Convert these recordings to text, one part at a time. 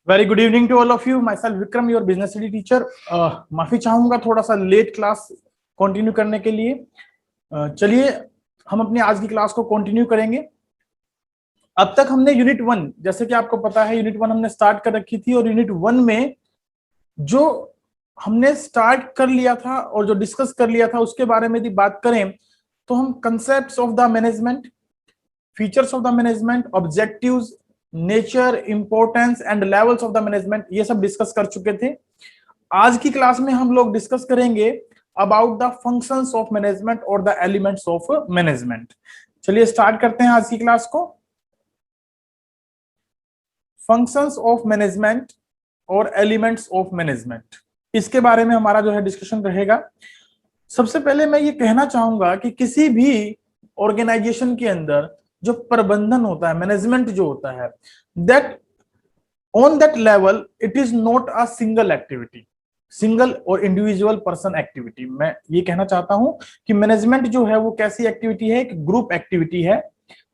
Very good evening to all of you. Myself Vikram, your business study teacher. माफी चाहूंगा थोड़ा सा late class continue करने के लिए। चलिए हम अपनी आज की क्लास को कंटिन्यू करेंगे। अब तक हमने यूनिट 1, जैसे कि आपको पता है यूनिट 1 हमने स्टार्ट कर रखी थी, और यूनिट 1 में जो हमने स्टार्ट कर लिया था और जो डिस्कस कर लिया था उसके बारे में यदि बात करें तो हम concepts of the management, features of the management, objectives, nature, importance and levels of the management, ये सब डिस्कस कर चुके थे। आज की क्लास में हम लोग डिस्कस करेंगे about the functions of management और द एलिमेंट्स ऑफ मैनेजमेंट। चलिए स्टार्ट करते हैं आज की क्लास को। फंक्शंस ऑफ मैनेजमेंट और एलिमेंट्स ऑफ मैनेजमेंट, इसके बारे में हमारा जो है डिस्कशन रहेगा। सबसे पहले मैं ये कहना चाहूंगा कि किसी भी ऑर्गेनाइजेशन के अंदर जो प्रबंधन होता है, मैनेजमेंट जो होता है, that on that level it is not a single activity, single और इंडिविजुअल पर्सन एक्टिविटी। मैं ये कहना चाहता हूं कि मैनेजमेंट जो है वो कैसी एक्टिविटी है, एक ग्रुप एक्टिविटी है।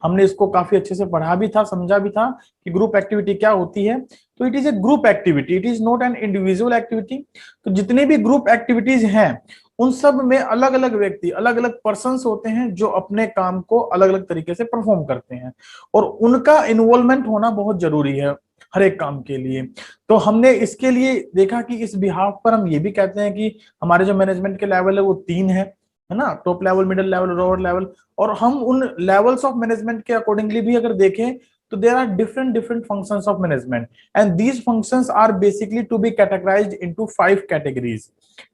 हमने इसको काफी अच्छे से पढ़ा भी था, समझा भी था कि ग्रुप एक्टिविटी क्या होती है। तो it is A group activity, it is not an individual activity. तो जितने भी ग्रुप एक्टिविटीज हैं उन सब में अलग अलग व्यक्ति, अलग अलग पर्सन्स होते हैं जो अपने काम को अलग अलग तरीके से परफॉर्म करते हैं, और उनका इन्वॉल्वमेंट होना बहुत जरूरी है हर एक काम के लिए। तो हमने इसके लिए देखा कि इस बिहाफ पर हम ये भी कहते हैं कि हमारे जो मैनेजमेंट के लेवल है वो 3 है ना, top level, middle level, lower level. और हम उन लेवल्स ऑफ मैनेजमेंट के अकॉर्डिंगली भी अगर देखें तो there are different functions of management, and these functions are basically to be categorized into 5 categories.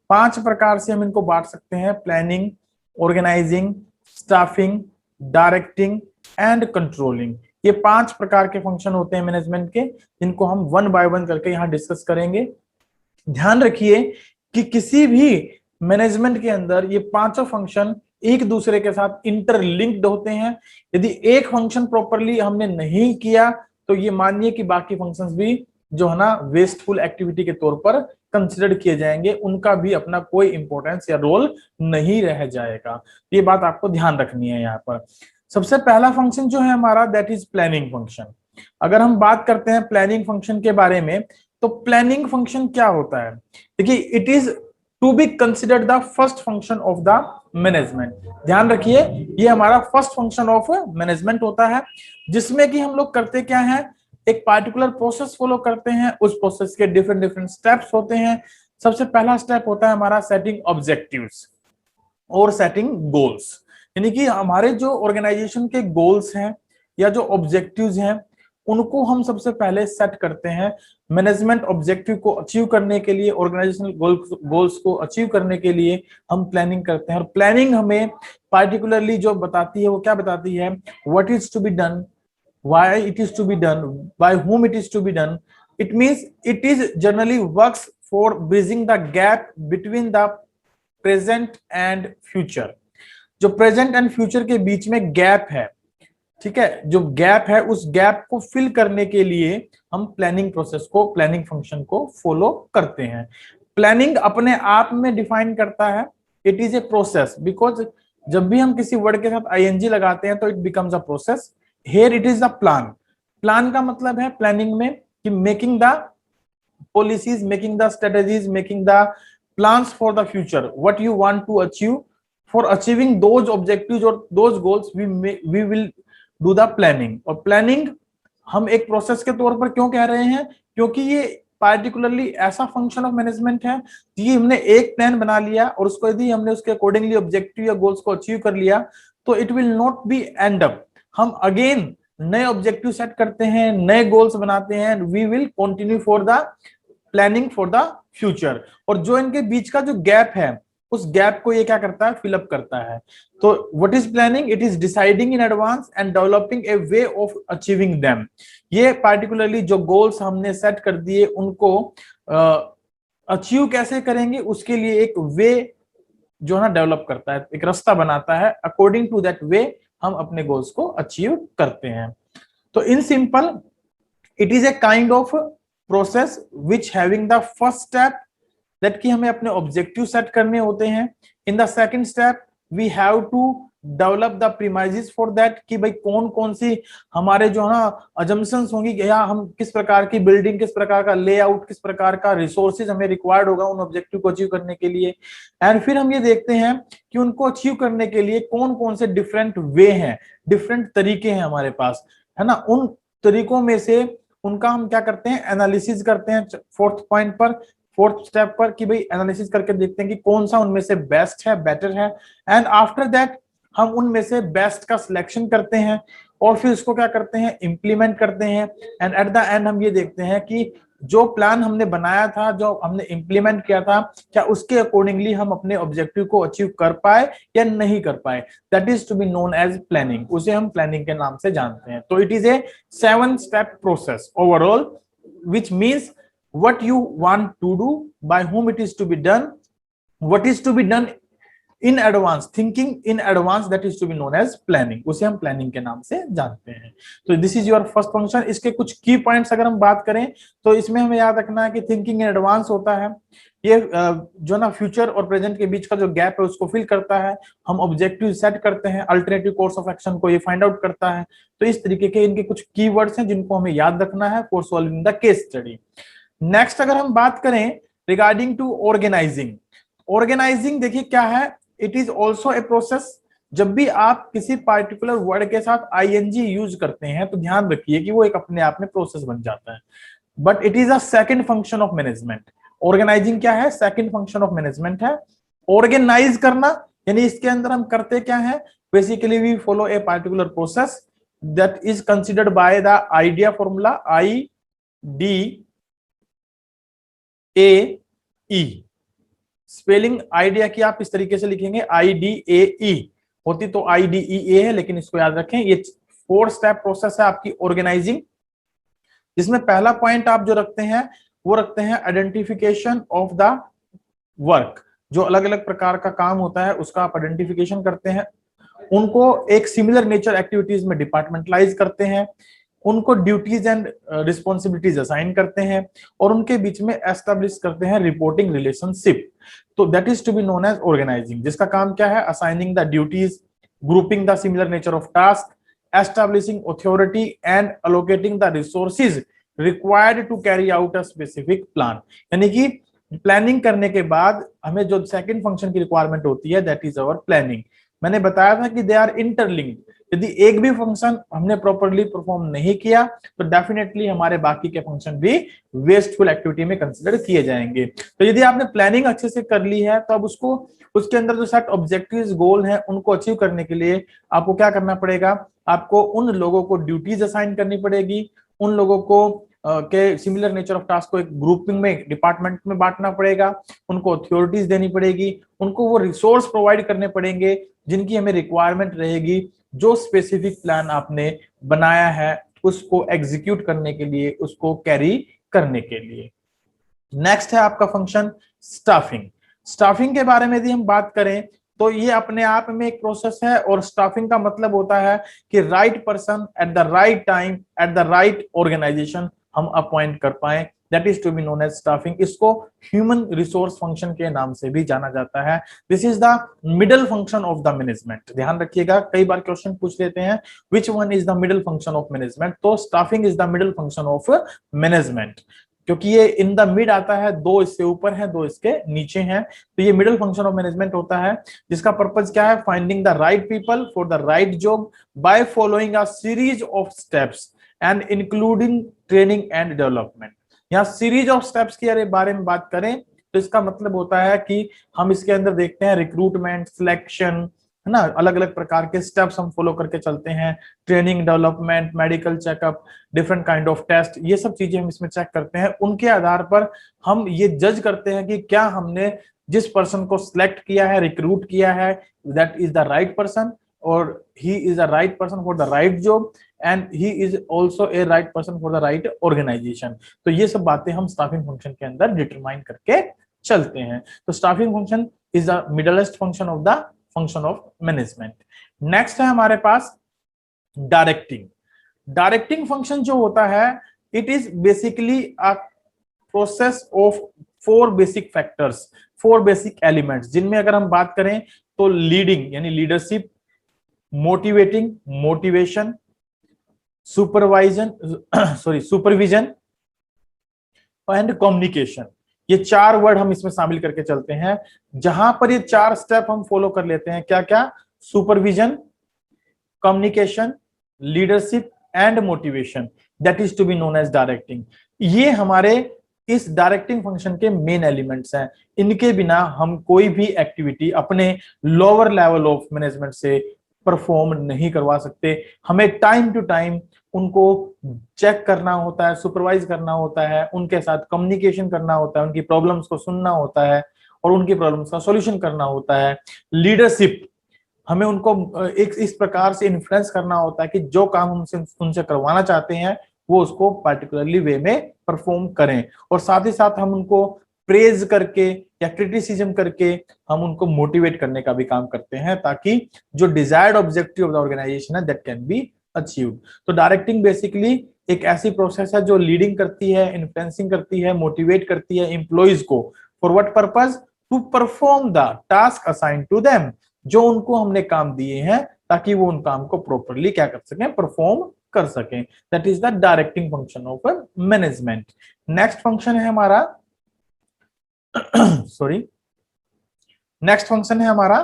5 प्रकार से हम इनको बांट सकते हैं: planning, organizing, staffing, directing and controlling. ये 5 प्रकार के फंक्शन होते हैं मैनेजमेंट के, जिनको हम 1 बाय 1 करके यहाँ डिस्कस करेंगे। ध्यान रखिए कि किसी भी मैनेजमेंट के अंदर ये 5 फंक्शन एक दूसरे के साथ इंटरलिंक्ड होते हैं। यदि एक फंक्शन प्रॉपरली हमने नहीं किया तो ये मानिए कि बाकी फंक्शंस भी जो है ना वेस्टफुल एक्टिविटी के तौर पर कंसिडर किए जाएंगे, उनका भी अपना कोई इंपॉर्टेंस या रोल नहीं रह जाएगा। ये बात आपको ध्यान रखनी है यहाँ पर। सबसे पहला फंक्शन जो है हमारा, दैट इज प्लानिंग फंक्शन। अगर हम बात करते हैं प्लानिंग फंक्शन के बारे में तो प्लानिंग फंक्शन क्या होता है? देखिए, it is to be considered the first function of the management. ध्यान रखिए, ये हमारा फर्स्ट फंक्शन ऑफ मैनेजमेंट होता है, जिसमें कि हम लोग करते क्या है, एक पार्टिकुलर प्रोसेस फॉलो करते हैं। उस प्रोसेस के डिफरेंट स्टेप्स होते हैं। सबसे पहला स्टेप होता है हमारा सेटिंग ऑब्जेक्टिव्स और सेटिंग गोल्स, यानी कि हमारे जो ऑर्गेनाइजेशन के गोल्स हैं या जो ऑब्जेक्टिव्स हैं उनको हम सबसे पहले सेट करते हैं। मैनेजमेंट ऑब्जेक्टिव को अचीव करने के लिए, ऑर्गेनाइजेशनल गोल्स को अचीव करने के लिए हम प्लानिंग करते हैं। और प्लानिंग हमें पार्टिकुलरली जो बताती है वो क्या बताती है, what is to be done, why it is to be done, by whom it is to be done. It means it is generally works for bridging the gap between the present and future. जो present and future के बीच में gap है, ठीक है, जो gap है उस गैप को फिल करने के लिए हम प्लानिंग प्रोसेस को, प्लानिंग फंक्शन को फॉलो करते हैं। प्लानिंग अपने आप में डिफाइन करता है, it is a process, because जब भी हम किसी वर्ड के साथ आईएनजी लगाते हैं तो it becomes a process. Here it is a plan. Plan का मतलब है प्लानिंग में कि making the policies, making the strategies, making the plans for the future, what you want to achieve, for achieving those objectives और those goals we will do the planning. और planning हम एक process के तौर पर क्यों कह रहे हैं, क्योंकि ये पार्टिकुलरली ऐसा फंक्शन ऑफ मैनेजमेंट है कि हमने एक प्लान बना लिया और उसको यदि हमने उसके अकॉर्डिंगली ऑब्जेक्टिव या गोल्स को अचीव कर लिया तो it will not be end up, हम अगेन नए ऑब्जेक्टिव सेट करते हैं, नए गोल्स बनाते हैं, we will continue for the planning for the future. और जो इनके बीच का जो गैप है उस गैप को ये क्या करता है, फिलअप करता है। तो what is planning? It is deciding in advance and developing a way of achieving them. ये पार्टिकुलरली जो गोल्स हमने सेट कर दिए उनको अचीव कैसे करेंगे उसके लिए एक वे जो है ना डेवलप करता है, एक रास्ता बनाता है। अकॉर्डिंग टू दैट वे हम अपने गोल्स को अचीव करते हैं। तो in simple, it is a kind of process which having the first step that कि हमें अपने ऑब्जेक्टिव सेट करने होते हैं। In the second step we have to develop the premises for that, कि भाई कौन कौन सी हमारे जो है ना अजम्पशंस होंगी, या हम किस प्रकार की बिल्डिंग, किस प्रकार का लेआउट, किस प्रकार का रिसोर्सेज हमें रिक्वायर्ड होगा उन ऑब्जेक्टिव को अचीव करने के लिए। एंड फिर हम ये देखते हैं कि उनको अचीव करने के लिए कौन कौन से डिफरेंट वे हैं, डिफरेंट तरीके हैं हमारे पास, है ना। उन तरीकों में से उनका हम क्या करते हैं, एनालिसिस करते हैं फोर्थ पॉइंट पर, फोर्थ स्टेप पर, कि भाई एनालिसिस करके देखते हैं कि कौन सा उनमें से बेस्ट है, बेटर है। एंड आफ्टर दैट हम उनमें से बेस्ट का सिलेक्शन करते हैं और फिर उसको क्या करते हैं, इंप्लीमेंट करते हैं। एंड एट द एंड हम ये देखते हैं कि जो प्लान हमने बनाया था, जो हमने इंप्लीमेंट किया था, क्या उसके अकॉर्डिंगली हम अपने ऑब्जेक्टिव को अचीव कर पाए या नहीं कर पाए। That is to be known as planning, उसे हम प्लानिंग के नाम से जानते हैं। तो it is a 7 step process overall, which means what you want to do, by whom it is to be done, what is to be done in advance, thinking in advance, that is to be known as planning, उसे हम planning के नाम से जानते हैं। तो this is your first function. इसके कुछ की पॉइंट्स अगर हम बात करें तो इसमें हमें याद रखना है कि थिंकिंग इन एडवांस होता है, ये जो ना फ्यूचर और प्रेजेंट के बीच का जो गैप है उसको फिल करता है। हम ऑब्जेक्टिव सेट करते हैं, अल्टरनेटिव कोर्स ऑफ एक्शन को ये फाइंड आउट करता है। तो इस तरीके के इनके कुछ कीवर्ड्स हैं जिनको हमें याद रखना है for solving the case study. Next अगर हम बात करें रिगार्डिंग टू ऑर्गेनाइजिंग, ऑर्गेनाइजिंग देखिए क्या है, it is also a process. जब भी आप किसी पार्टिकुलर वर्ड के साथ आईएनजी यूज करते हैं तो ध्यान रखिए कि वो एक अपने आप में प्रोसेस बन जाता है, but it is a second function of management. Organizing क्या है, सेकंड फंक्शन ऑफ मैनेजमेंट है। ऑर्गेनाइज करना यानी इसके अंदर हम करते क्या है, basically we follow a particular process that is considered by the idea formula IDAE। Spelling idea की आप इस तरीके से लिखेंगे IDAE, होती तो IDEA है, लेकिन इसको याद रखें। ये 4 स्टेप प्रोसेस है आपकी ऑर्गेनाइजिंग, जिसमें पहला पॉइंट आप जो रखते हैं वो रखते हैं आइडेंटिफिकेशन ऑफ द वर्क। जो अलग अलग प्रकार का काम होता है उसका आप आइडेंटिफिकेशन करते हैं, उनको एक सिमिलर नेचर एक्टिविटीज में डिपार्टमेंटलाइज करते हैं, उनको ड्यूटीज एंड रिस्पॉन्सिबिलिटीज असाइन करते हैं और उनके बीच में एस्टेब्लिश करते हैं रिपोर्टिंग रिलेशनशिप। तो that is to be known as organizing, जिसका काम क्या है, assigning the duties, grouping the similar nature of task, establishing authority and allocating the resources required to carry out a specific plan. यानी कि planning करने के बाद हमें जो सेकंड फंक्शन की रिक्वायरमेंट होती है दैट इज अवर प्लानिंग। मैंने बताया था कि दे आर इंटरलिंक्ड, यदि एक भी फंक्शन हमने प्रॉपर्ली परफॉर्म नहीं किया तो डेफिनेटली हमारे बाकी के फंक्शन भी वेस्टफुल एक्टिविटी में कंसिडर किए जाएंगे। तो यदि आपने प्लानिंग अच्छे से कर ली है तो अब उसको, उसके अंदर जो सेट ऑब्जेक्टिव्स गोल हैं उनको अचीव करने के लिए आपको क्या करना पड़ेगा, आपको उन लोगों को ड्यूटीज असाइन करनी पड़ेगी, उन लोगों को के सिमिलर नेचर ऑफ टास्क को एक ग्रुपिंग में, डिपार्टमेंट में बांटना पड़ेगा, उनको अथॉरिटीज देनी पड़ेगी, उनको वो रिसोर्स प्रोवाइड करने पड़ेंगे जिनकी हमें रिक्वायरमेंट रहेगी, जो स्पेसिफिक प्लान आपने बनाया है उसको एग्जीक्यूट करने के लिए, उसको कैरी करने के लिए। नेक्स्ट है आपका फंक्शन स्टाफिंग। स्टाफिंग के बारे में यदि हम बात करें तो ये अपने आप में एक प्रोसेस है, और स्टाफिंग का मतलब होता है कि right person at the right time at the right organisation हम अपॉइंट कर पाए, that is to be known as staffing. इसको ह्यूमन रिसोर्स फंक्शन के नाम से भी जाना जाता है। This is the middle function of the management. ध्यान रखिएगा, कई बार क्वेश्चन पूछ लेते हैं which one is the middle function of management, तो staffing is the middle function of management, क्योंकि ये इन द मिड आता है, 2 इससे ऊपर है, 2 इसके नीचे हैं। तो ये मिडिल फंक्शन ऑफ मैनेजमेंट होता है, जिसका पर्पस क्या है, finding the right people for the right job by following a series of steps and including training and development. यहाँ सीरीज ऑफ स्टेप्स के बारे में बात करें तो इसका मतलब होता है कि हम इसके अंदर देखते हैं रिक्रूटमेंट, सिलेक्शन, है ना, अलग अलग प्रकार के स्टेप्स हम फॉलो करके चलते हैं, training, development, medical checkup, different kind of test, ये सब चीजें हम इसमें चेक करते हैं। उनके आधार पर हम ये जज करते हैं कि क्या हमने जिस पर्सन को सिलेक्ट किया है, रिक्रूट किया है, that is the right person, और he is the right person for the right job, and he is also a right person for the right organisation. तो ये सब बातें हम स्टाफिंग फंक्शन के अंदर डिटरमाइन करके चलते हैं। तो staffing function is the middlest function of the function of management. Next है हमारे पास डायरेक्टिंग। डायरेक्टिंग फंक्शन जो होता है, it is basically a process of 4 basic factors, 4 basic elements, जिनमें अगर हम बात करें तो लीडिंग यानी leadership, motivating, motivation, supervision and communication. ये 4 वर्ड हम इसमें शामिल करके चलते हैं, जहां पर ये 4 स्टेप हम फॉलो कर लेते हैं। क्या क्या? Supervision, communication, leadership and motivation, that is to be known as directing. ये हमारे इस डायरेक्टिंग फंक्शन के मेन एलिमेंट्स हैं। इनके बिना हम कोई भी एक्टिविटी अपने लोअर लेवल ऑफ मैनेजमेंट से परफॉर्म नहीं करवा सकते। हमें टाइम टू टाइम उनको चेक करना होता है, सुपरवाइज करना होता है, उनके साथ कम्युनिकेशन करना होता है, उनकी प्रॉब्लम्स को सुनना होता है और उनकी प्रॉब्लम्स का सॉल्यूशन करना होता है। लीडरशिप, हमें उनको एक इस प्रकार से इन्फ्लुएंस करना होता है कि जो काम हमसे उनसे करवाना चाहते हैं वो उसको पार्टिकुलरली वे में परफॉर्म करें, और साथ ही साथ हम उनको प्रेज करके या क्रिटिसिज्म करके हम उनको मोटिवेट करने का भी काम करते हैं, ताकि जो desired objective of the organization है दैट कैन बी अचीव्ड। तो डायरेक्टिंग बेसिकली एक ऐसी प्रोसेस है जो लीडिंग करती है, इन्फ्लुएंसिंग करती है, मोटिवेट करती है एम्प्लॉइज को। For what purpose? To perform the task assigned to them, जो उनको हमने काम दिए हैं, ताकि वो उन काम को प्रॉपरली क्या कर सकें, परफॉर्म कर सकें। That is the directing function of management. Next function है हमारा सॉरी नेक्स्ट फंक्शन है हमारा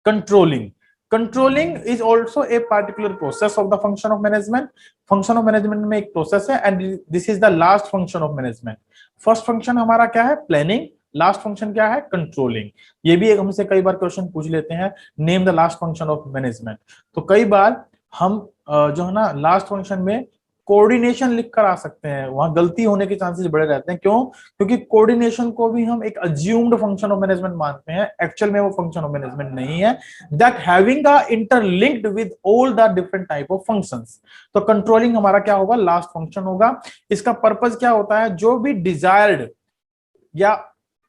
controlling. Controlling is also A particular process of the function of management. Function of management में एक प्रोसेस है and this is the last function of management. First function हमारा क्या है? प्लानिंग। लास्ट फंक्शन क्या है? कंट्रोलिंग। ये भी एक हमसे कई बार क्वेश्चन पूछ लेते हैं, name the last function of management. तो कई बार हम जो है ना लास्ट फंक्शन में कोऑर्डिनेशन लिख कर आ सकते हैं, वहां गलती होने के चांसेस बड़े रहते हैं। क्यों? क्योंकि कोऑर्डिनेशन को भी हम एक अज्यूम्ड फंक्शन ऑफ मैनेजमेंट मानते हैं, एक्चुअल में वो फंक्शन ऑफ मैनेजमेंट नहीं है, that having a interlinked with all the different type of functions. तो कंट्रोलिंग हमारा क्या होगा? लास्ट फंक्शन होगा। इसका पर्पस क्या होता है? जो भी डिजायर्ड या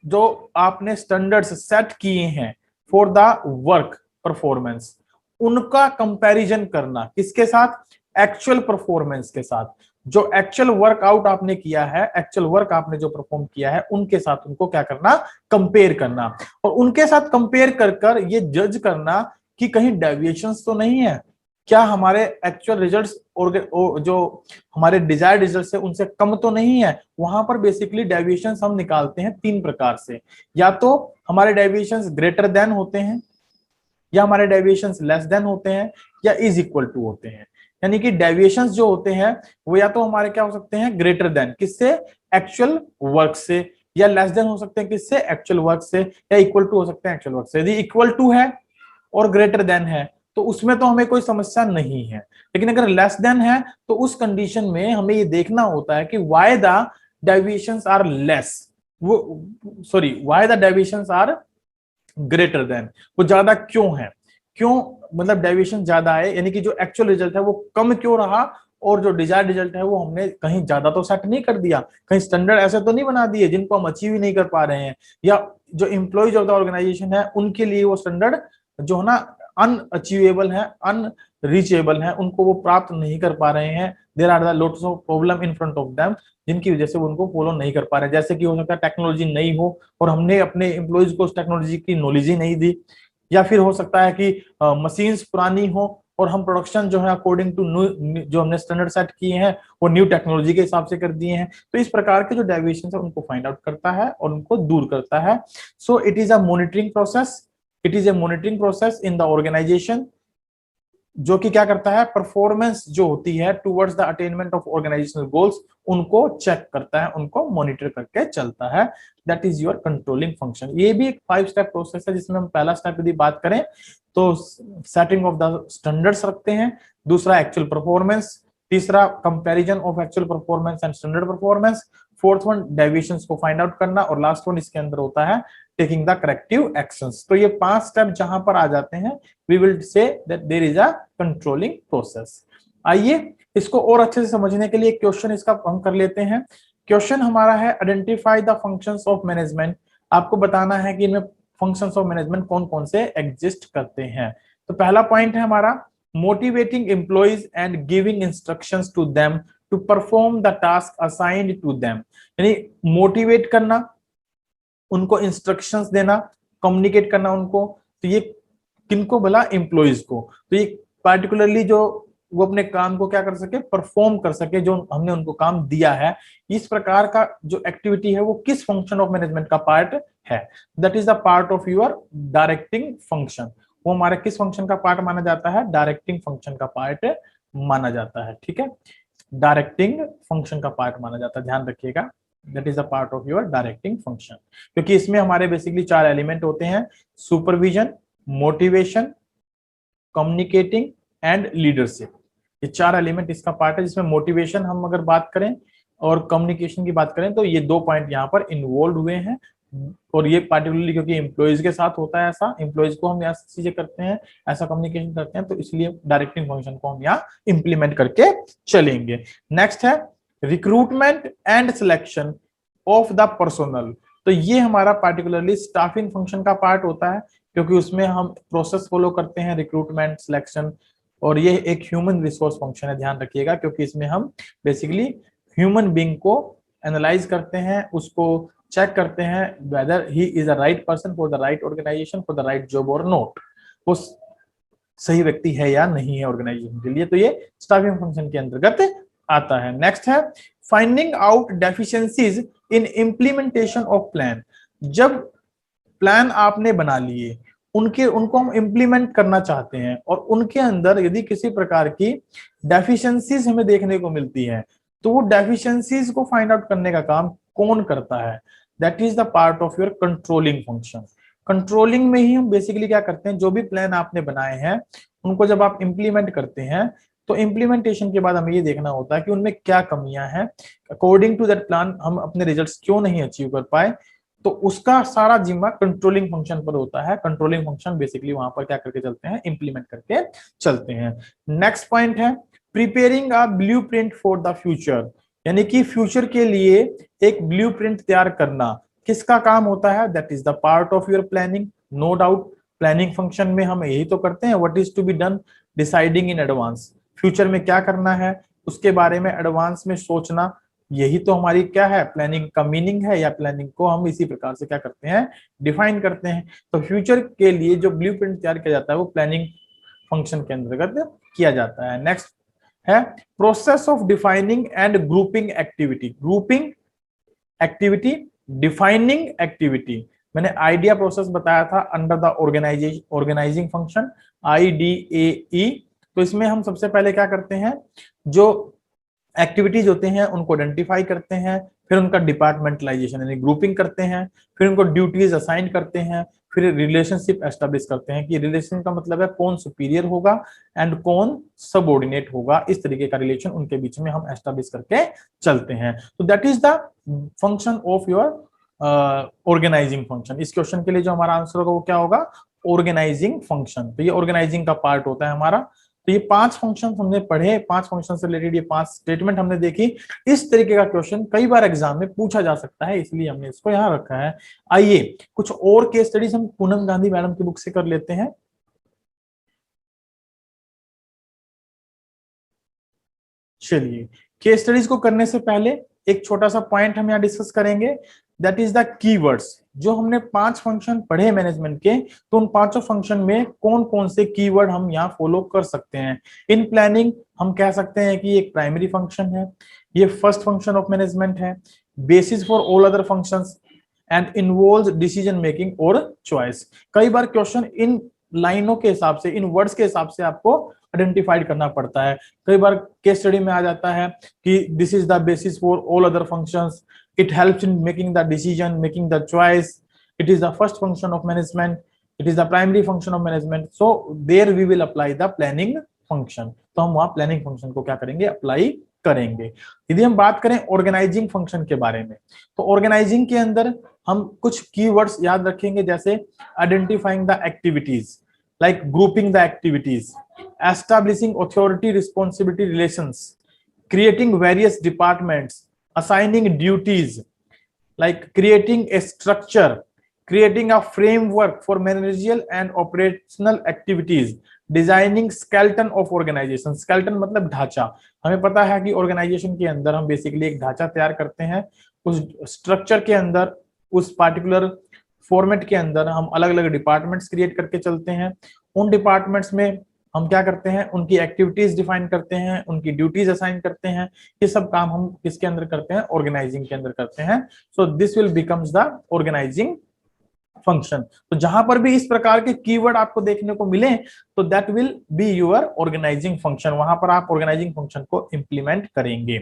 जो आपने स्टैंडर्ड्स सेट किए हैं फॉर द वर्क परफॉर्मेंस, उनका कंपैरिजन करना किसके साथ? एक्चुअल परफॉर्मेंस के साथ। जो एक्चुअल वर्कआउट आपने किया है, एक्चुअल वर्क आपने जो परफॉर्म किया है, उनके साथ उनको क्या करना? कंपेयर करना। और उनके साथ कंपेयर कर कर ये जज करना कि कहीं डेविएशंस तो नहीं है, क्या हमारे एक्चुअल रिजल्ट्स और जो हमारे डिजायर्ड रिजल्ट्स है उनसे कम तो नहीं है। वहां पर बेसिकली डेविएशंस हम निकालते हैं 3 प्रकार से। या तो हमारे डेविएशंस ग्रेटर देन होते हैं, या हमारे डेविएशंस लेस देन होते हैं, या इज इक्वल टू होते हैं। यानी कि डेविएशंस जो होते हैं वो या तो हमारे क्या हो सकते हैं? ग्रेटर देन, किससे? एक्चुअल वर्क से, या लेस देन हो सकते हैं किससे? एक्चुअल वर्क से, या इक्वल टू हो सकते हैं एक्चुअल वर्क से। यदि इक्वल टू है और ग्रेटर देन है तो उसमें तो हमें कोई समस्या नहीं है, लेकिन अगर लेस देन है तो उस कंडीशन में हमें ये देखना होता है कि why the deviations are less, वो sorry why the deviations are greater than, वो ज्यादा क्यों है, क्यों मतलब डेविएशन ज्यादा है, यानी कि जो एक्चुअल रिजल्ट है वो कम क्यों रहा, और जो डिजायर्ड रिजल्ट है वो हमने कहीं ज्यादा तो सेट नहीं कर दिया, कहीं स्टैंडर्ड ऐसे तो नहीं बना दिए जिनको हम अचीव ही नहीं कर पा रहे हैं, या जो एम्प्लॉइज ऑफ द ऑर्गेनाइजेशन है उनके लिए वो स्टैंडर्ड जो है ना अनअचीवेबल है, अनरीचेबल है, उनको वो प्राप्त नहीं कर पा रहे हैं। There are the lots of problem in front of them, जिनकी वजह से वो उनको फॉलो नहीं कर पा रहे हैं। जैसे कि हो सकता है टेक्नोलॉजी नई हो और हमने अपने एम्प्लॉइज को उस टेक्नोलॉजी की नॉलेज ही नहीं दी, या फिर हो सकता है कि मशीन्स पुरानी हो और हम प्रोडक्शन जो है अकॉर्डिंग टू जो हमने स्टैंडर्ड सेट किए हैं वो न्यू टेक्नोलॉजी के हिसाब से कर दिए हैं। तो इस प्रकार के जो डेविएशन है उनको फाइंड आउट करता है और उनको दूर करता है। So it is a monitoring process, it is a monitoring process in the organization, जो कि क्या करता है? परफॉर्मेंस जो होती है towards the attainment of organizational goals उनको चेक करता है, उनको मॉनिटर करके चलता है। That is your controlling function. ये भी एक 5 स्टेप प्रोसेस है, जिसमें हम पहला स्टेप यदि बात करें तो सेटिंग ऑफ द स्टैंडर्ड्स रखते हैं, दूसरा एक्चुअल परफॉर्मेंस, तीसरा comparison of actual performance and standard performance, fourth one deviations को फाइंड आउट करना, और लास्ट वन इसके अंदर होता है टेकिंग द करेक्टिव एक्शंस। तो ये 5 स्टेप जहां पर आ जाते हैं we will say that there is a controlling process. आइए इसको और अच्छे से समझने के लिए एक क्वेश्चन इसका हम कर लेते हैं। क्वेश्चन हमारा है identify the functions of management. आपको बताना है कि इनमें फंक्शंस ऑफ मैनेजमेंट कौन कौन से एग्जिस्ट करते हैं। तो पहला पॉइंट है हमारा motivating employees and giving instructions to them to perform the task assigned to them. यानी मोटिवेट करना, उनको इंस्ट्रक्शंस देना, कम्युनिकेट करना उनको। तो ये किनको भला, एम्प्लॉइज को। तो ये पार्टिकुलरली जो वो अपने काम को क्या कर सके, परफॉर्म कर सके, जो हमने उनको काम दिया है। इस प्रकार का जो एक्टिविटी है वो किस फंक्शन ऑफ मैनेजमेंट का पार्ट है? That is the part of your directing function. वो हमारे किस फंक्शन का पार्ट माना जाता है? डायरेक्टिंग फंक्शन का पार्ट माना जाता है। ठीक है, डायरेक्टिंग फंक्शन का पार्ट माना जाता है, ध्यान रखिएगा। That is a part of your directing function, क्योंकि इसमें हमारे बेसिकली 4 एलिमेंट होते हैं: supervision, motivation, communicating and leadership. ये 4 एलिमेंट इसका पार्ट है, जिसमें मोटिवेशन हम अगर बात करें और कम्युनिकेशन की बात करें तो ये 2 पॉइंट यहाँ पर इन्वॉल्व हुए हैं। और ये पार्टिकुलरली क्योंकि एम्प्लॉइज के साथ होता है, ऐसा एम्प्लॉइज को हम ऐसी चीजें करते हैं, ऐसा कम्युनिकेशन करते हैं, तो इसलिए डायरेक्टिंग फंक्शन को हम यहाँ इंप्लीमेंट करके चलेंगे। नेक्स्ट है recruitment and selection of the personal. तो ये हमारा पार्टिकुलरली स्टाफिंग फंक्शन का पार्ट होता है, क्योंकि उसमें हम प्रोसेस फॉलो करते हैं, रिक्रूटमेंट, सिलेक्शन, और ये एक ह्यूमन रिसोर्स फंक्शन है, ध्यान रखिएगा, क्योंकि इसमें हम बेसिकली ह्यूमन बीइंग को एनालाइज करते हैं, उसको चेक करते हैं whether he is the right person for the right organization for the right job or not, वो सही व्यक्ति है या नहीं है ऑर्गेनाइजेशन के लिए। तो ये स्टाफिंग फंक्शन के अंतर्गत आता है। नेक्स्ट है finding out deficiencies in implementation of plan. जब प्लान आपने बना लिए, उनको हम इम्प्लीमेंट करना चाहते हैं, और उनके अंदर यदि किसी प्रकार की डेफिशिएंसीज हमें देखने को मिलती है, तो वो डेफिशिएंसीज को फाइंड आउट करने का काम कौन करता है? That is the part of your controlling function. Controlling में ही हम बेसिकली क्या करते हैं, जो भी प्लान आपने बनाए हैं उनको जब आप इंप्लीमेंट करते हैं, तो इंप्लीमेंटेशन के बाद हमें ये देखना होता है कि उनमें क्या कमियां हैं, अकॉर्डिंग टू दैट प्लान हम अपने रिजल्ट्स क्यों नहीं अचीव कर पाए। तो उसका सारा जिम्मा कंट्रोलिंग फंक्शन पर होता है। कंट्रोलिंग फंक्शन बेसिकली वहां पर क्या करके चलते हैं, इंप्लीमेंट करके चलते हैं। नेक्स्ट पॉइंट है preparing a blueprint for the future, यानी कि फ्यूचर के लिए एक ब्लूप्रिंट तैयार करना किसका काम होता है? That is the part of your planning. No doubt planning function में हम यही तो करते हैं, what is to be done, deciding in advance, future में क्या करना है उसके बारे में एडवांस में सोचना, यही तो हमारी क्या है, प्लानिंग का मीनिंग है, या प्लानिंग को हम इसी प्रकार से क्या करते हैं, डिफाइन करते हैं। तो फ्यूचर के लिए जो ब्लूप्रिंट तैयार किया जाता है वो प्लानिंग फंक्शन के अंतर्गत किया जाता है। नेक्स्ट है process of defining and grouping activity. Grouping activity, defining activity, मैंने आइडिया प्रोसेस बताया था under the organizing function, IDAE। तो इसमें हम सबसे पहले क्या करते हैं, जो एक्टिविटीज होते हैं उनको आइडेंटिफाई करते हैं, फिर उनका डिपार्टमेंटलाइजेशन यानी ग्रुपिंग करते हैं, फिर उनको ड्यूटीज असाइन करते हैं, फिर रिलेशनशिप एस्टेब्लिश करते हैं कि रिलेशन का मतलब है कौन सुपीरियर होगा एंड कौन सबऑर्डिनेट होगा, इस तरीके का रिलेशन उनके बीच में हम एस्टेब्लिश करके चलते हैं। तो that is the function of your organizing function. इस क्वेश्चन के लिए जो हमारा आंसर होगा वो क्या होगा, ऑर्गेनाइजिंग फंक्शन। तो ये ऑर्गेनाइजिंग का पार्ट होता है हमारा। तो ये 5 फंक्शन हमने पढ़े, 5 फंक्शन से रिलेटेड ये 5 स्टेटमेंट हमने देखी। इस तरीके का क्वेश्चन कई बार एग्जाम में पूछा जा सकता है, इसलिए हमने इसको यहां रखा है। आइए कुछ और केस स्टडीज हम पूनम गांधी मैडम की बुक से कर लेते हैं। चलिए केस स्टडीज को करने से पहले एक छोटा सा पॉइंट हम यहाँ डिस्कस करेंगे, दैट इज द कीवर्ड्स। जो हमने 5 फंक्शन पढ़े मैनेजमेंट के, तो उन 5 फंक्शन में कौन कौन से कीवर्ड हम यहाँ फॉलो कर सकते हैं। इन प्लानिंग हम कह सकते हैं कि एक प्राइमरी फंक्शन है, ये फर्स्ट फंक्शन ऑफ मैनेजमेंट है, basis for all other functions and involves decision making और चॉइस। कई बार क्वेश्चन इन लाइनों के हिसाब से, इन वर्ड्स के हिसाब से आपको आइडेंटिफाइड करना पड़ता है। कई बार केस स्टडी में आ जाता है कि this is the basis for all other functions, it helps in making the decision, making the choice, it is the first function of management, it is the primary function of management, so there we will apply the planning function। तो हम वहां planning function को क्या करेंगे, apply करेंगे। यदि हम बात करें ऑर्गेनाइजिंग फंक्शन के बारे में, तो ऑर्गेनाइजिंग के अंदर हम कुछ कीवर्ड्स याद रखेंगे, जैसे identifying the activities, like grouping the activities, establishing authority responsibility relations, creating various departments, assigning duties, like creating a structure, creating a framework for managerial and operational activities, designing skeleton of organization। skeleton मतलब ढांचा। हमें पता है कि organisation के अंदर हम basically एक ढांचा तैयार करते हैं, उस स्ट्रक्चर के अंदर, उस पार्टिकुलर फॉर्मेट के अंदर हम अलग अलग डिपार्टमेंट्स क्रिएट करके चलते हैं, उन डिपार्टमेंट्स में हम क्या करते हैं, उनकी एक्टिविटीज डिफाइन करते हैं, उनकी ड्यूटीज असाइन करते हैं। ये सब काम हम किसके अंदर करते हैं, ऑर्गेनाइजिंग के अंदर करते हैं। So this will becomes the organizing function. तो जहां पर भी इस प्रकार के कीवर्ड आपको देखने को मिले तो that will be your organizing function, वहां पर आप ऑर्गेनाइजिंग फंक्शन को इंप्लीमेंट करेंगे।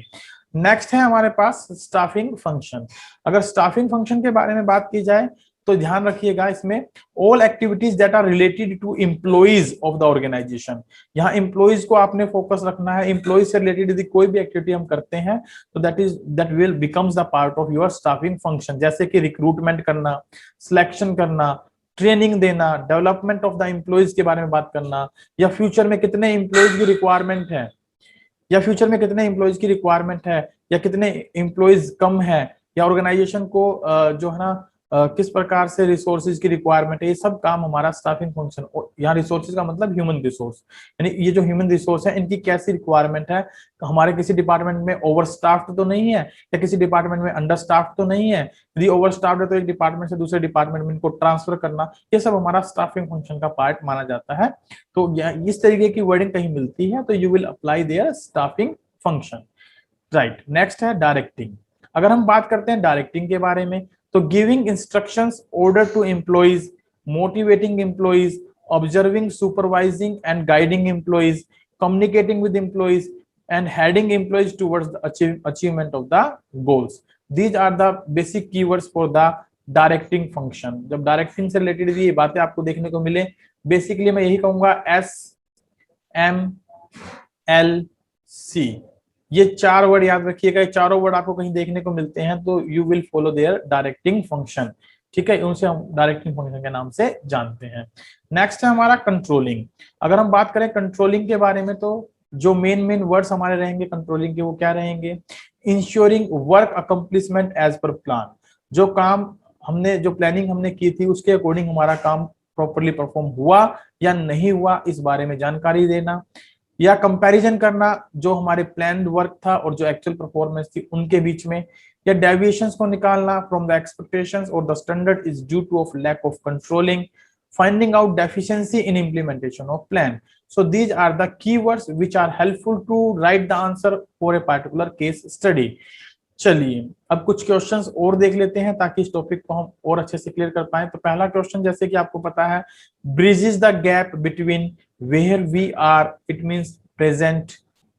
नेक्स्ट है हमारे पास स्टाफिंग फंक्शन। अगर स्टाफिंग फंक्शन के बारे में बात की जाए तो ध्यान रखिएगा, इसमें all activities that are related to employees of the organization. यहाँ एम्प्लॉइज को आपने फोकस रखना है, एम्प्लॉइज से रिलेटेड यदि कोई भी एक्टिविटी हम करते हैं तो that will becomes the part of your staffing function. जैसे कि रिक्रूटमेंट करना, सिलेक्शन करना, ट्रेनिंग देना, डेवलपमेंट ऑफ द एम्प्लॉइज के बारे में बात करना, या फ्यूचर में कितने एम्प्लॉइज की रिक्वायरमेंट है, या फ्यूचर में कितने एम्प्लॉइज की रिक्वायरमेंट है, या कितने एम्प्लॉइज कम है, या ऑर्गेनाइजेशन को जो है ना किस प्रकार से रिसोर्सेज की रिक्वायरमेंट है, ये सब काम हमारा स्टाफिंग फंक्शन। यहाँ रिसोर्सेज का मतलब ह्यूमन रिसोर्स, यानी ये जो ह्यूमन रिसोर्स है इनकी कैसी रिक्वायरमेंट है, हमारे किसी डिपार्टमेंट में ओवर स्टाफ्ड तो नहीं है, या किसी डिपार्टमेंट में अंडर स्टाफ्ड तो नहीं है। यदि ओवर स्टाफ्ड है तो एक डिपार्टमेंट से दूसरे डिपार्टमेंट में इनको ट्रांसफर करना, ये सब हमारा स्टाफिंग फंक्शन का पार्ट माना जाता है। तो इस तरीके की वर्डिंग कहीं मिलती है तो you will apply there staffing function, right. Next है डायरेक्टिंग। अगर हम बात करते हैं डायरेक्टिंग के बारे में तो giving instructions, order to employees, motivating employees, observing, supervising and guiding employees, communicating with employees and heading employees towards the achievement of the goals. These are the basic keywords for the directing function. जब directing से related ये बातें आपको देखने को मिले, basically मैं यही कहूंगा SMLC, ये चार वर्ड याद रखिएगा। ये चारों वर्ड आपको कहीं देखने को मिलते हैं तो you will follow their directing function, ठीक है। उनसे हम डायरेक्टिंग फंक्शन के नाम से जानते हैं। नेक्स्ट है हमारा कंट्रोलिंग। अगर हम बात करें कंट्रोलिंग के बारे में तो जो मेन वर्ड्स हमारे रहेंगे कंट्रोलिंग के वो क्या रहेंगे, ensuring work accomplishment as per plan. जो काम हमने, जो प्लानिंग हमने की थी उसके अकॉर्डिंग हमारा काम प्रॉपरली परफॉर्म हुआ या नहीं हुआ, इस बारे में जानकारी देना। या कंपैरिजन करना जो हमारे प्लान्ड वर्क था और जो एक्चुअल परफॉर्मेंस थी उनके बीच में। या डेविएशंस को निकालना फ्रॉम द एक्सपेक्टेशंस और the standard is due to of lack of controlling, finding out deficiency in implementation of plan. So these are the keywords which are helpful to write the answer for a particular case study. चलिए अब कुछ questions और देख लेते हैं ताकि इस topic को हम और अच्छे से क्लियर कर पाएं। तो पहला क्वेश्चन जैसे कि आपको पता है, bridges the gap between where we are, it means present,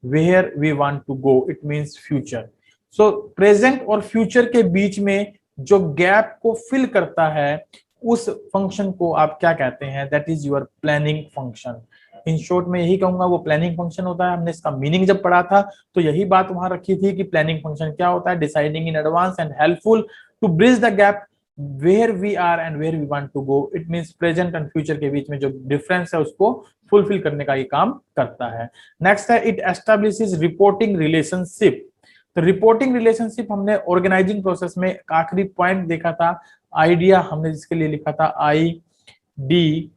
where we want to go, it means future. So present और फ्यूचर के बीच में जो गैप को फिल करता है उस फंक्शन को आप क्या कहते हैं, that is your planning function. In short में यही कहूंगा वो प्लानिंग फंक्शन होता है। हमने इसका मीनिंग जब पढ़ा था तो यही बात वहां रखी थी कि प्लानिंग फंक्शन क्या होता है, deciding in advance and helpful to bridge the gap where we are and where we want to go, it means present and future के बीच में जो डिफरेंस है उसको फुलफिल करने का ये काम करता है। नेक्स्ट है इट एस्टैब्लिशेस रिपोर्टिंग रिलेशनशिप। तो रिपोर्टिंग रिलेशनशिप हमने ऑर्गेनाइजिंग प्रोसेस में आखिरी पॉइंट देखा था, आइडिया हमने जिसके लिए लिखा था IDAE,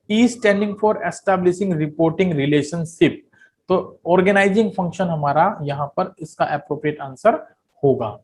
E standing for establishing reporting relationship. तो ऑर्गेनाइजिंग फंक्शन हमारा यहाँ पर इसका एप्रोप्रिएट आंसर होगा।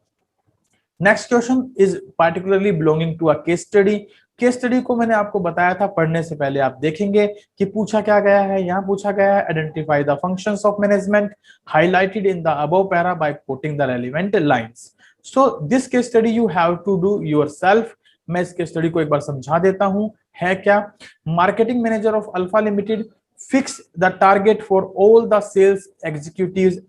Next question is particularly belonging to a case study. Case study को मैंने आपको बताया था, पढ़ने से पहले आप देखेंगे कि पूछा क्या गया है। यहाँ पूछा गया है identify the functions of management highlighted in the above para by quoting the relevant lines. So this case study you have to do yourself. मैं इस केस स्टडी को एक बार समझा देता हूं, है क्या। Marketing manager of Alpha Limited fix the target for all the sales executives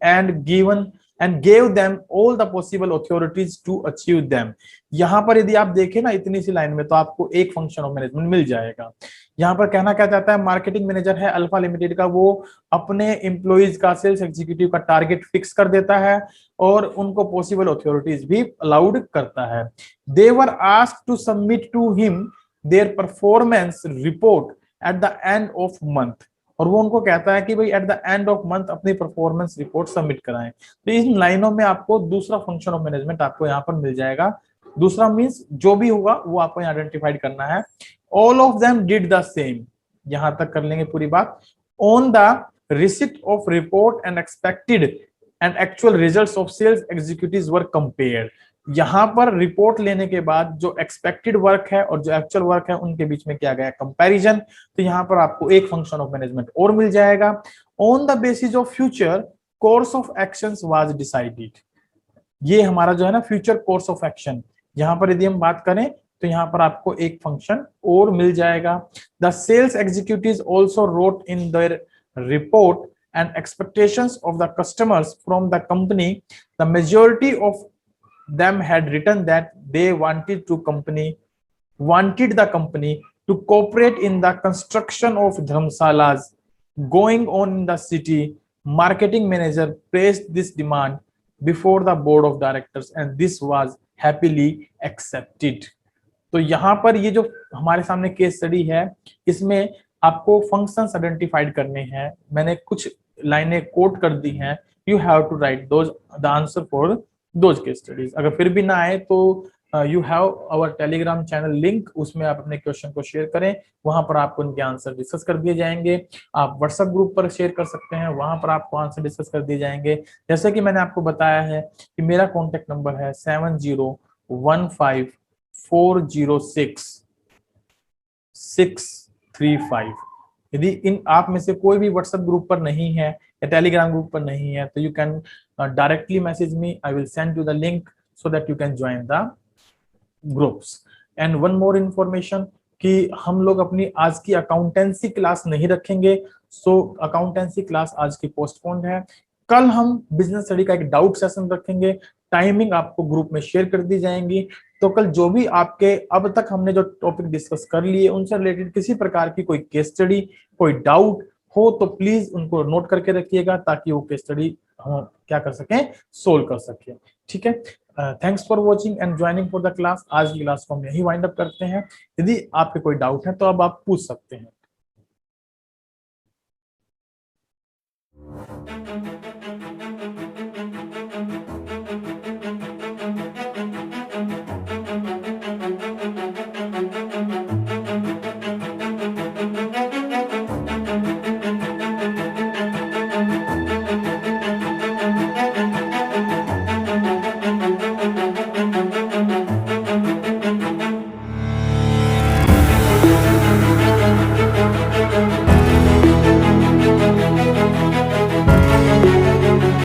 and gave them all the possible authorities to achieve them। यहां पर यदि आप देखें ना इतनी सी लाइन में तो आपको एक फंक्शन ऑफ मैनेजमेंट मिल जाएगा। यहां पर कहना क्या चाहता है, मार्केटिंग मैनेजर है अल्फा लिमिटेड का, वो अपने एम्प्लॉइज का, सेल्स एग्जीक्यूटिव का टारगेट फिक्स कर देता है और उनको पॉसिबल अथॉरिटीज भी अलाउड करता है। They were asked to submit to him their performance report at the end of month, और वो उनको कहता है कि भाई at the end of month अपनी परफॉर्मेंस रिपोर्ट सबमिट कराएं। तो इन लाइनों में आपको दूसरा फंक्शन ऑफ मैनेजमेंट आपको यहाँ पर मिल जाएगा। दूसरा मींस जो भी होगा वो आपको आइडेंटिफाइड करना है। All of them did the same, यहां तक कर लेंगे पूरी बात। On the receipt of report and expected and actual results of sales executives were compared. यहां पर रिपोर्ट लेने के बाद जो एक्सपेक्टेड वर्क है और जो एक्चुअल वर्क है उनके बीच में किया गया कंपैरिजन, तो यहां पर आपको एक फंक्शन ऑफ मैनेजमेंट और मिल जाएगा। On the basis of future course of actions was decided, ये हमारा जो है ना फ्यूचर कोर्स ऑफ एक्शन, यहां पर यदि हम बात करें तो यहां पर आपको एक फंक्शन और मिल जाएगा। The sales executive also wrote in their report and expectations of the customers from the company, the majority of them had written that they wanted the company to cooperate in the construction of dharmsalas going on in the city. Marketing manager praised this demand before the board of directors and this was happily accepted। तो यहाँ पर ये जो हमारे सामने case study है इसमें आपको फंक्शंस आइडेंटिफाइड करने हैं, मैंने कुछ लाइनें कोट कर दी हैं, you have to write those the answer for those case studies. अगर फिर भी ना आए तो you have our Telegram channel link, उसमें आप अपने क्वेश्चन को शेयर करें, वहां पर आपको उनके आंसर डिस्कस कर दिए जाएंगे। आप व्हाट्सएप ग्रुप पर शेयर कर सकते हैं, वहां पर आपको आंसर डिस्कस कर दिए जाएंगे। जैसे कि मैंने आपको बताया है कि मेरा कॉन्टेक्ट नंबर है 7015406635। यदि इन आप में से कोई भी व्हाट्सएप ग्रुप पर नहीं है या टेलीग्राम ग्रुप पर नहीं है तो you can directly message me, I will send you the link so that you can join the groups. And one more information कि हम लोग अपनी आज की अकाउंटेंसी क्लास नहीं रखेंगे, सो अकाउंटेंसी क्लास आज की पोस्टपोन्ड है। कल हम बिजनेस स्टडी का एक डाउट सेशन रखेंगे, टाइमिंग आपको ग्रुप में शेयर कर दी जाएंगी। तो कल जो भी आपके अब तक हमने जो टॉपिक डिस्कस कर लिए उनसे रिलेटेड किसी प्रकार की कोई केस स्टडी, कोई डाउट हो तो प्लीज उनको नोट करके रखिएगा ताकि वो केस स्टडी हम क्या कर सकें, सोल्व कर सकें। ठीक है, thanks for watching and joining for the class. आज की क्लास को हम यही वाइंड अप करते हैं। यदि आपके कोई डाउट है तो अब आप पूछ सकते हैं।